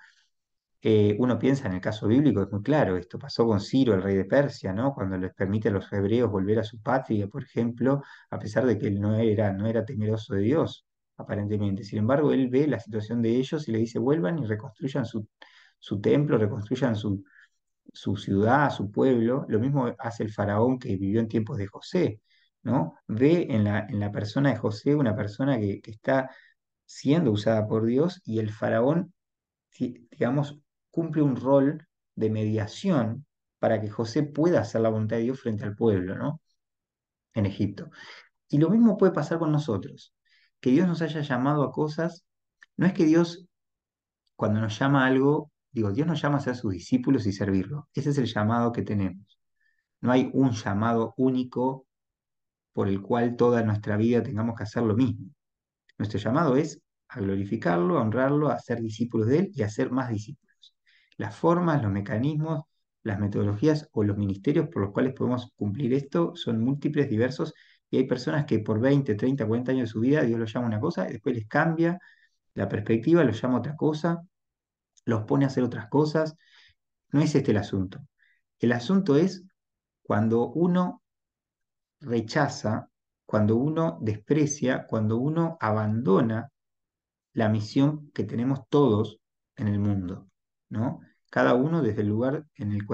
Uno piensa en el caso bíblico, es muy claro, esto pasó con Ciro, el rey de Persia, ¿no? Cuando les permite a los hebreos volver a su patria, por ejemplo, a pesar de que él no era temeroso de Dios, aparentemente. Sin embargo, él ve la situación de ellos y le dice, vuelvan y reconstruyan su templo, reconstruyan su ciudad, su pueblo. Lo mismo hace el faraón que vivió en tiempos de José, ¿no? Ve en la persona de José una persona que está siendo usada por Dios y el faraón digamos, cumple un rol de mediación para que José pueda hacer la voluntad de Dios frente al pueblo, ¿no? En Egipto. Y lo mismo puede pasar con nosotros, que Dios nos haya llamado a cosas, no es que Dios, cuando nos llama a algo, digo, Dios nos llama a ser sus discípulos y servirlo. Ese es el llamado que tenemos. No hay un llamado único por el cual toda nuestra vida tengamos que hacer lo mismo. Nuestro llamado es a glorificarlo, a honrarlo, a ser discípulos de Él y a ser más discípulos. Las formas, los mecanismos, las metodologías o los ministerios por los cuales podemos cumplir esto son múltiples, diversos, y hay personas que por 20, 30, 40 años de su vida Dios los llama a una cosa y después les cambia la perspectiva, los llama a otra cosa, los pone a hacer otras cosas. No es este el asunto. El asunto es cuando uno rechaza, cuando uno desprecia, cuando uno abandona la misión que tenemos todos en el mundo, ¿no? Cada uno desde el lugar en el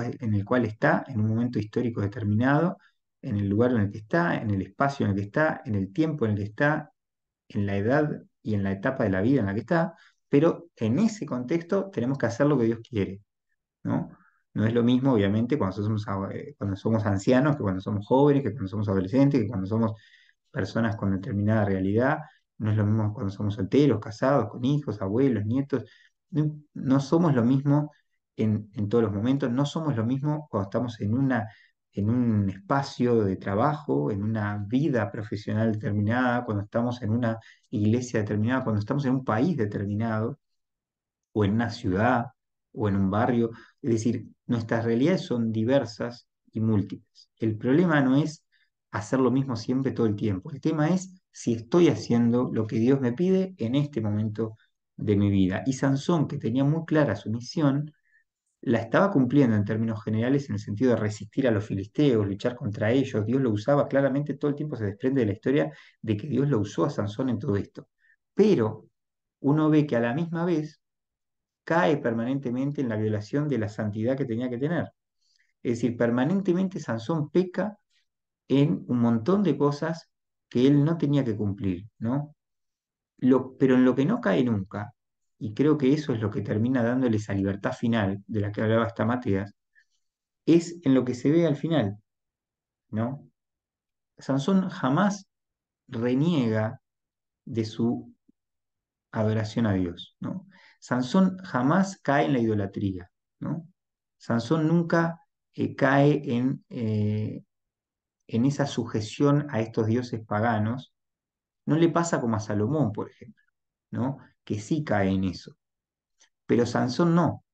cual está, en un momento histórico determinado, en el lugar en el que está, en el espacio en el que está, en el tiempo en el que está, en la edad y en la etapa de la vida en la que está, pero en ese contexto tenemos que hacer lo que Dios quiere, ¿no? No es lo mismo, obviamente, cuando somos ancianos, que cuando somos jóvenes, que cuando somos adolescentes, que cuando somos personas con determinada realidad. no es lo mismo cuando somos solteros, casados, con hijos, abuelos, nietos. No somos lo mismo en todos los momentos, no somos lo mismo cuando estamos en un espacio de trabajo, en una vida profesional determinada, cuando estamos en una iglesia determinada, cuando estamos en un país determinado, o en una ciudad, o en un barrio. Es decir, nuestras realidades son diversas y múltiples. El problema no es hacer lo mismo siempre todo el tiempo. El tema es si estoy haciendo lo que Dios me pide en este momento de mi vida. Y Sansón, que tenía muy clara su misión, la estaba cumpliendo en términos generales en el sentido de resistir a los filisteos, luchar contra ellos. Dios lo usaba claramente, todo el tiempo se desprende de la historia de que Dios lo usó a Sansón en todo esto. Pero uno ve que a la misma vez cae permanentemente en la violación de la santidad que tenía que tener. Es decir, permanentemente Sansón peca en un montón de cosas que él no tenía que cumplir, ¿no? Pero en lo que no cae nunca, y creo que eso es lo que termina dándole esa libertad final de la que hablaba esta Mateas, es en lo que se ve al final, ¿no? Sansón jamás reniega de su adoración a Dios, ¿no? Sansón jamás cae en la idolatría, ¿no? Sansón nunca cae en esa sujeción a estos dioses paganos. No le pasa como a Salomón, por ejemplo, ¿no? Que sí cae en eso. Pero Sansón no.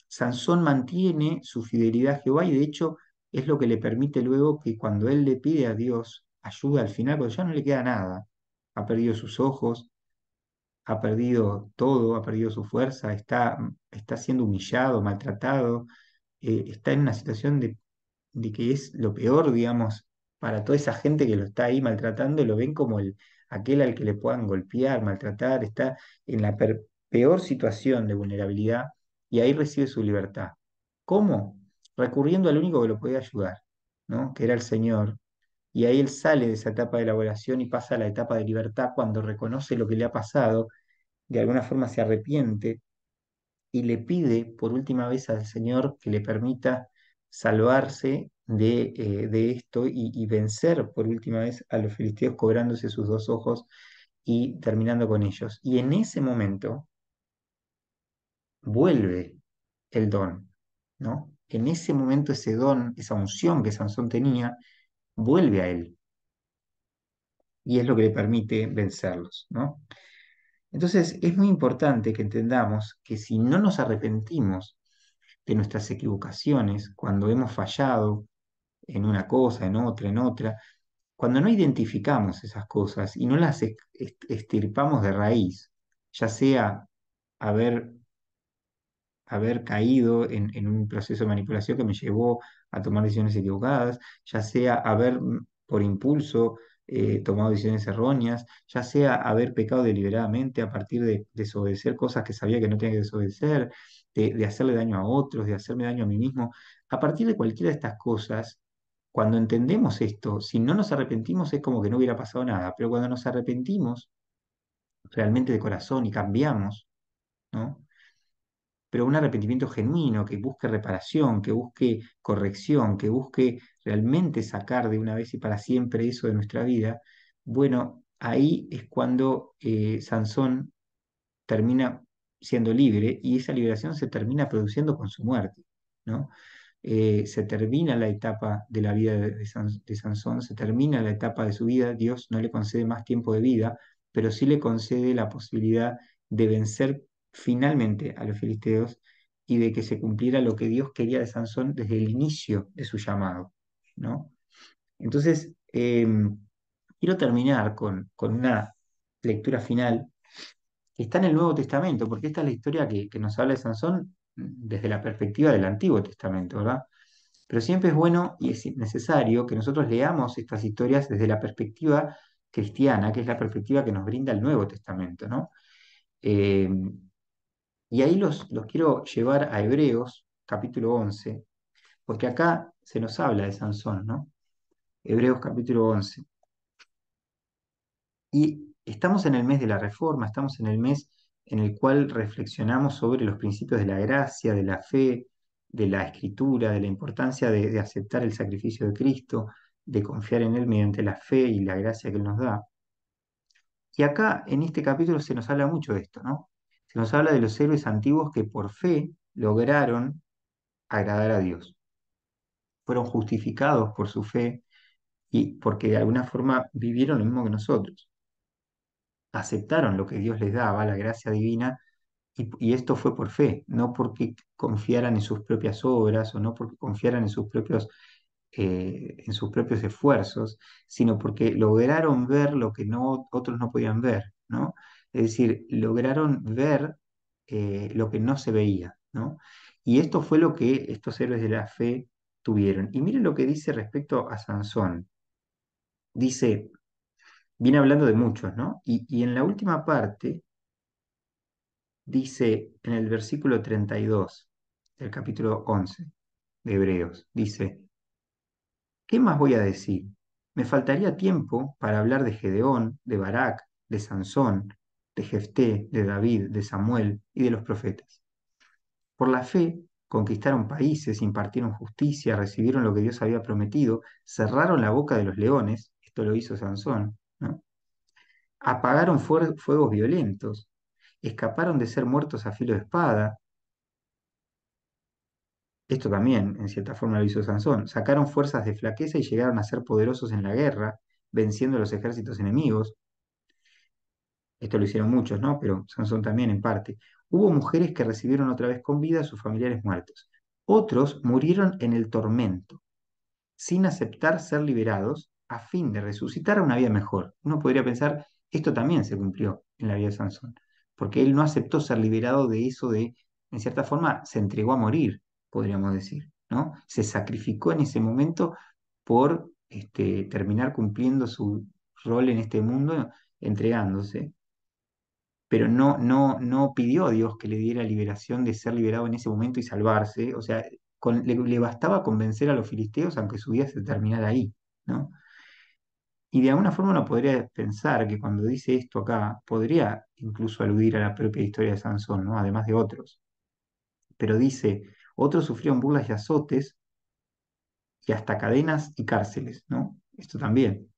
Sansón mantiene su fidelidad a Jehová y de hecho es lo que le permite luego que cuando él le pide a Dios ayuda al final, cuando ya no le queda nada, ha perdido sus ojos, ha perdido todo, ha perdido su fuerza, está siendo humillado, maltratado, está en una situación de que es lo peor, digamos, para toda esa gente que lo está ahí maltratando, lo ven como aquel al que le puedan golpear, maltratar, está en la peor situación de vulnerabilidad y ahí recibe su libertad. ¿Cómo? Recurriendo al único que lo puede ayudar, ¿no? Que era el Señor. Y ahí él sale de esa etapa de elaboración y pasa a la etapa de libertad cuando reconoce lo que le ha pasado, de alguna forma se arrepiente y le pide por última vez al Señor que le permita salvarse de esto y vencer por última vez a los filisteos cobrándose sus dos ojos y terminando con ellos. Y en ese momento vuelve el don, ¿no? En ese momento ese don, esa unción que Sansón tenía, vuelve a él y es lo que le permite vencerlos, ¿no? Entonces es muy importante que entendamos que si no nos arrepentimos de nuestras equivocaciones, cuando hemos fallado en una cosa, en otra, cuando no identificamos esas cosas y no las extirpamos de raíz, ya sea haber haber caído en un proceso de manipulación que me llevó a tomar decisiones equivocadas, ya sea haber por impulso tomado decisiones erróneas, ya sea haber pecado deliberadamente a partir de desobedecer cosas que sabía que no tenía que desobedecer, de hacerle daño a otros, de hacerme daño a mí mismo. A partir de cualquiera de estas cosas, cuando entendemos esto, si no nos arrepentimos es como que no hubiera pasado nada, pero cuando nos arrepentimos realmente de corazón y cambiamos, ¿no? Pero un arrepentimiento genuino, que busque reparación, que busque corrección, que busque realmente sacar de una vez y para siempre eso de nuestra vida, bueno, ahí es cuando Sansón termina siendo libre y esa liberación se termina produciendo con su muerte, ¿no? Se termina la etapa de la vida de Sansón, se termina la etapa de su vida, Dios no le concede más tiempo de vida, pero sí le concede la posibilidad de vencer finalmente a los filisteos y de que se cumpliera lo que Dios quería de Sansón desde el inicio de su llamado, ¿no? Entonces, quiero terminar con una lectura final que está en el Nuevo Testamento, porque esta es la historia que nos habla de Sansón desde la perspectiva del Antiguo Testamento, ¿verdad? Pero siempre es bueno y es necesario que nosotros leamos estas historias desde la perspectiva cristiana, que es la perspectiva que nos brinda el Nuevo Testamento, ¿no? Eh, y ahí los quiero llevar a Hebreos, capítulo 11, porque acá se nos habla de Sansón, ¿no? Hebreos capítulo 11. Y estamos en el mes de la Reforma, estamos en el mes en el cual reflexionamos sobre los principios de la gracia, de la fe, de la escritura, de la importancia de aceptar el sacrificio de Cristo, de confiar en Él mediante la fe y la gracia que Él nos da. Y acá, en este capítulo, se nos habla mucho de esto, ¿no? Se nos habla de los héroes antiguos que por fe lograron agradar a Dios. Fueron justificados por su fe y porque de alguna forma vivieron lo mismo que nosotros. Aceptaron lo que Dios les daba, la gracia divina, y esto fue por fe, no porque confiaran en sus propias obras o no porque confiaran en sus propios esfuerzos, sino porque lograron ver lo que otros no podían ver, ¿no? Es decir, lograron ver lo que no se veía, ¿no? Y esto fue lo que estos héroes de la fe tuvieron. Y miren lo que dice respecto a Sansón. Dice, viene hablando de muchos, ¿no? Y en la última parte dice, en el versículo 32 del capítulo 11 de Hebreos, dice, ¿qué más voy a decir? Me faltaría tiempo para hablar de Gedeón, de Barak, de Sansón, de Jefté, de David, de Samuel y de los profetas. Por la fe conquistaron países, impartieron justicia, recibieron lo que Dios había prometido, cerraron la boca de los leones, esto lo hizo Sansón, ¿no? Apagaron fuegos violentos, escaparon de ser muertos a filo de espada, esto también en cierta forma lo hizo Sansón, sacaron fuerzas de flaqueza y llegaron a ser poderosos en la guerra, venciendo a los ejércitos enemigos, esto lo hicieron muchos, ¿no? Pero Sansón también en parte. Hubo mujeres que recibieron otra vez con vida a sus familiares muertos. Otros murieron en el tormento, sin aceptar ser liberados, a fin de resucitar a una vida mejor. Uno podría pensar, esto también se cumplió en la vida de Sansón, porque él no aceptó ser liberado de eso en cierta forma, se entregó a morir, podríamos decir, ¿no? Se sacrificó en ese momento por terminar cumpliendo su rol en este mundo, entregándose, pero no pidió a Dios que le diera liberación de ser liberado en ese momento y salvarse. O sea, le bastaba convencer a los filisteos aunque su vida se terminara ahí, ¿no? Y de alguna forma uno podría pensar que cuando dice esto acá, podría incluso aludir a la propia historia de Sansón, ¿no? Además de otros. Pero dice, otros sufrieron burlas y azotes y hasta cadenas y cárceles, ¿no? Esto también.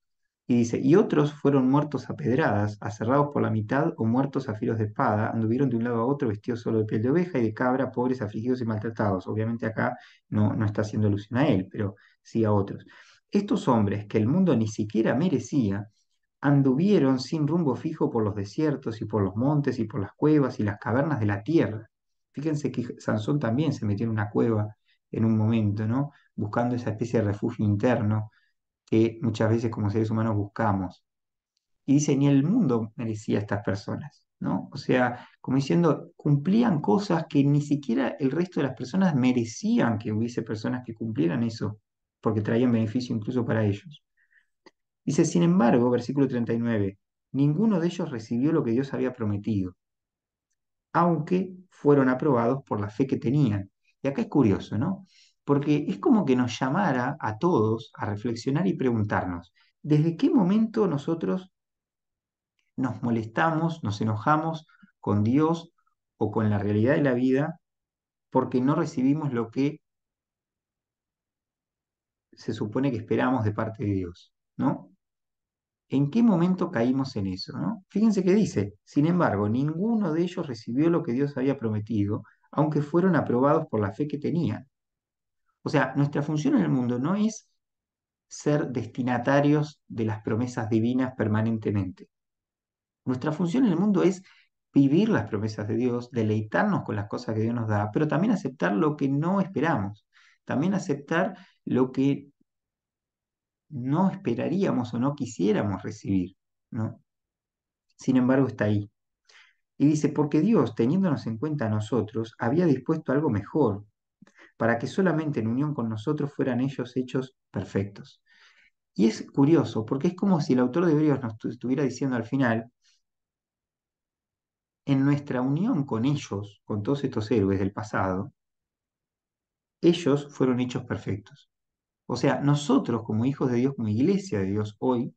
Y dice, y otros fueron muertos a pedradas, aserrados por la mitad o muertos a filos de espada, anduvieron de un lado a otro vestidos solo de piel de oveja y de cabra, pobres, afligidos y maltratados. Obviamente acá no está haciendo alusión a él, pero sí a otros. Estos hombres que el mundo ni siquiera merecía, anduvieron sin rumbo fijo por los desiertos y por los montes y por las cuevas y las cavernas de la tierra. Fíjense que Sansón también se metió en una cueva en un momento, ¿no? Buscando esa especie de refugio interno que muchas veces como seres humanos buscamos. Y dice, ni el mundo merecía a estas personas, ¿no? O sea, como diciendo, cumplían cosas que ni siquiera el resto de las personas merecían que hubiese personas que cumplieran eso, porque traían beneficio incluso para ellos. Dice, sin embargo, versículo 39, ninguno de ellos recibió lo que Dios había prometido, aunque fueron aprobados por la fe que tenían. Y acá es curioso, ¿no? Porque es como que nos llamara a todos a reflexionar y preguntarnos, ¿desde qué momento nosotros nos molestamos, nos enojamos con Dios o con la realidad de la vida porque no recibimos lo que se supone que esperamos de parte de Dios, ¿no? ¿En qué momento caímos en eso, no? Fíjense que dice, sin embargo, ninguno de ellos recibió lo que Dios había prometido, aunque fueron aprobados por la fe que tenían. O sea, nuestra función en el mundo no es ser destinatarios de las promesas divinas permanentemente. Nuestra función en el mundo es vivir las promesas de Dios, deleitarnos con las cosas que Dios nos da, pero también aceptar lo que no esperamos, también aceptar lo que no esperaríamos o no quisiéramos recibir, ¿no? Sin embargo, está ahí. Y dice, porque Dios, teniéndonos en cuenta a nosotros, había dispuesto algo mejor, para que solamente en unión con nosotros fueran ellos hechos perfectos. Y es curioso, porque es como si el autor de Hebreos nos estuviera diciendo al final, en nuestra unión con ellos, con todos estos héroes del pasado, ellos fueron hechos perfectos. O sea, nosotros como hijos de Dios, como iglesia de Dios hoy,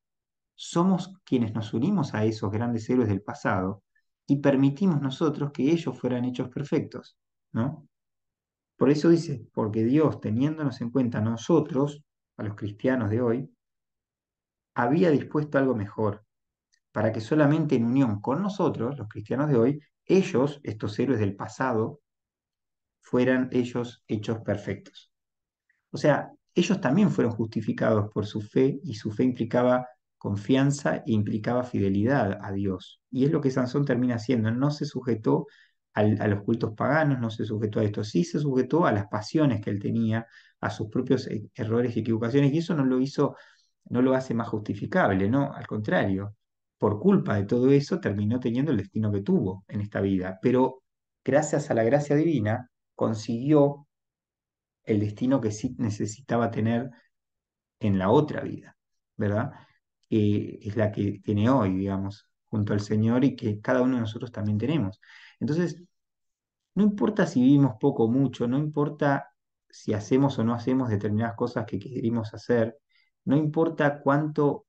somos quienes nos unimos a esos grandes héroes del pasado y permitimos nosotros que ellos fueran hechos perfectos, ¿no? Por eso dice, porque Dios, teniéndonos en cuenta a nosotros, a los cristianos de hoy, había dispuesto algo mejor, para que solamente en unión con nosotros, los cristianos de hoy, ellos, estos héroes del pasado, fueran ellos hechos perfectos. O sea, ellos también fueron justificados por su fe y su fe implicaba confianza e implicaba fidelidad a Dios. Y es lo que Sansón termina haciendo. No se sujetó a los cultos paganos, no se sujetó a esto, sí se sujetó a las pasiones que él tenía, a sus propios errores y equivocaciones, y eso no lo hizo, no lo hace más justificable, ¿no? Al contrario, por culpa de todo eso terminó teniendo el destino que tuvo en esta vida. Pero gracias a la gracia divina consiguió el destino que sí necesitaba tener en la otra vida, ¿verdad? Que es la que tiene hoy, digamos, junto al Señor y que cada uno de nosotros también tenemos. Entonces, no importa si vivimos poco o mucho, no importa si hacemos o no hacemos determinadas cosas que queremos hacer, no importa cuánto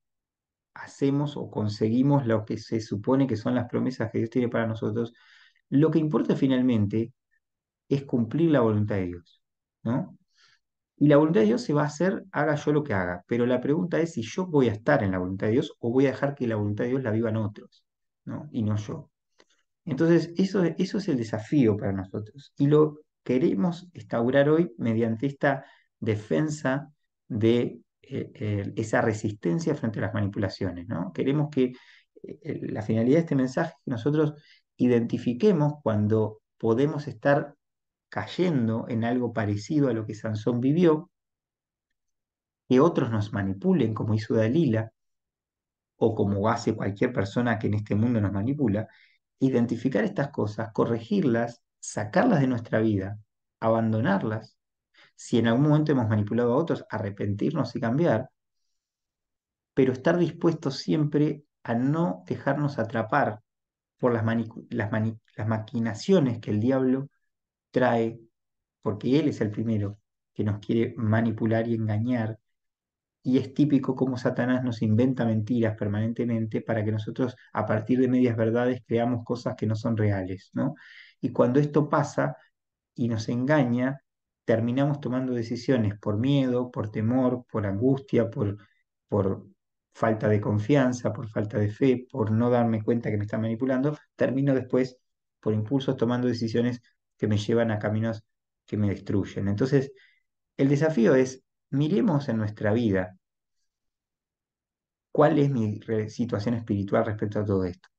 hacemos o conseguimos lo que se supone que son las promesas que Dios tiene para nosotros, lo que importa finalmente es cumplir la voluntad de Dios, ¿no? Y la voluntad de Dios se va a hacer, haga yo lo que haga. Pero la pregunta es si yo voy a estar en la voluntad de Dios o voy a dejar que la voluntad de Dios la vivan otros, ¿no? Y no yo. Entonces, eso es el desafío para nosotros. Y lo queremos instaurar hoy mediante esta defensa de esa resistencia frente a las manipulaciones, ¿no? Queremos que la finalidad de este mensaje es que nosotros identifiquemos cuando podemos estar cayendo en algo parecido a lo que Sansón vivió, que otros nos manipulen, como hizo Dalila, o como hace cualquier persona que en este mundo nos manipula, identificar estas cosas, corregirlas, sacarlas de nuestra vida, abandonarlas. Si en algún momento hemos manipulado a otros, arrepentirnos y cambiar, pero estar dispuestos siempre a no dejarnos atrapar por las maquinaciones que el diablo trae, porque él es el primero que nos quiere manipular y engañar. Y es típico cómo Satanás nos inventa mentiras permanentemente para que nosotros, a partir de medias verdades, creamos cosas que no son reales, ¿no? Y cuando esto pasa y nos engaña, terminamos tomando decisiones por miedo, por temor, por angustia, por falta de confianza, por falta de fe, por no darme cuenta que me están manipulando, termino después, por impulsos, tomando decisiones que me llevan a caminos que me destruyen. Entonces, el desafío es, miremos en nuestra vida cuál es mi situación espiritual respecto a todo esto.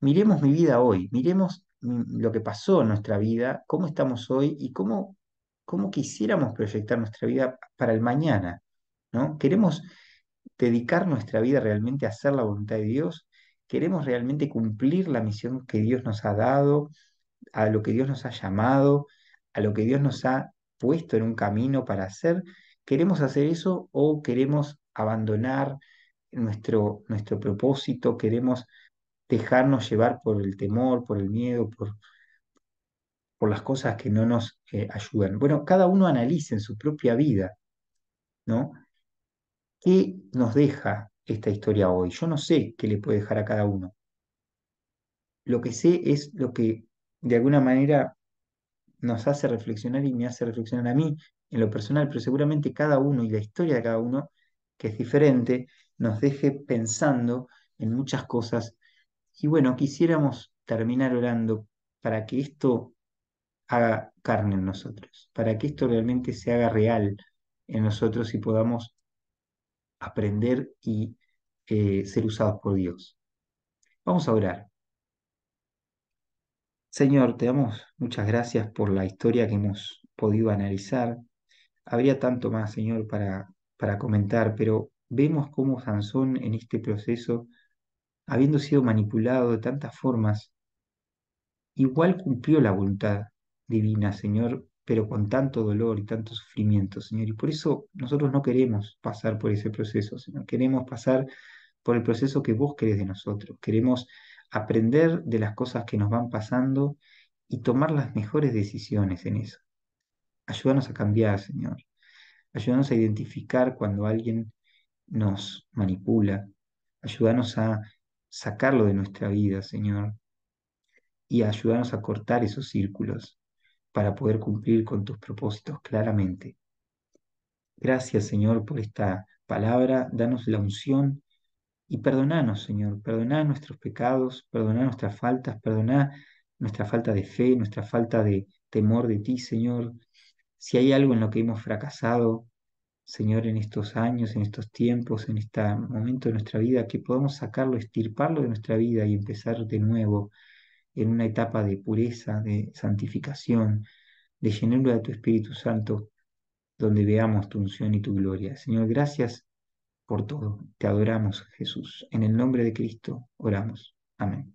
Miremos mi vida hoy, miremos lo que pasó en nuestra vida, cómo estamos hoy y cómo quisiéramos proyectar nuestra vida para el mañana, ¿no? ¿Queremos dedicar nuestra vida realmente a hacer la voluntad de Dios? ¿Queremos realmente cumplir la misión que Dios nos ha dado, a lo que Dios nos ha llamado, a lo que Dios nos ha puesto en un camino para hacer? ¿Queremos hacer eso o queremos abandonar nuestro propósito? ¿Queremos dejarnos llevar por el temor, por el miedo, por las cosas que no nos ayudan? Bueno, cada uno analice en su propia vida, ¿no? ¿Qué nos deja esta historia hoy? Yo no sé qué le puede dejar a cada uno. Lo que sé es lo que de alguna manera nos hace reflexionar y me hace reflexionar a mí en lo personal, pero seguramente cada uno y la historia de cada uno, que es diferente, nos deje pensando en muchas cosas. Y bueno, quisiéramos terminar orando para que esto haga carne en nosotros, para que esto realmente se haga real en nosotros y podamos aprender y ser usados por Dios. Vamos a orar. Señor, te damos muchas gracias por la historia que hemos podido analizar. Habría tanto más, Señor, para comentar, pero vemos cómo Sansón en este proceso, habiendo sido manipulado de tantas formas, igual cumplió la voluntad divina, Señor, pero con tanto dolor y tanto sufrimiento, Señor. Y por eso nosotros no queremos pasar por ese proceso, Señor. Queremos pasar por el proceso que vos querés de nosotros. Queremos aprender de las cosas que nos van pasando y tomar las mejores decisiones en eso. Ayúdanos a cambiar, Señor. Ayúdanos a identificar cuando alguien nos manipula. Ayúdanos a sacarlo de nuestra vida, Señor, y a ayudarnos a cortar esos círculos para poder cumplir con tus propósitos claramente. Gracias, Señor, por esta palabra. Danos la unción y perdonanos, Señor, perdoná nuestros pecados, perdoná nuestras faltas, perdoná nuestra falta de fe, nuestra falta de temor de ti, Señor. Si hay algo en lo que hemos fracasado, Señor, en estos años, en estos tiempos, en este momento de nuestra vida, que podamos sacarlo, extirparlo de nuestra vida y empezar de nuevo en una etapa de pureza, de santificación, de llenura de tu Espíritu Santo, donde veamos tu unción y tu gloria. Señor, gracias por todo. Te adoramos, Jesús. En el nombre de Cristo oramos. Amén.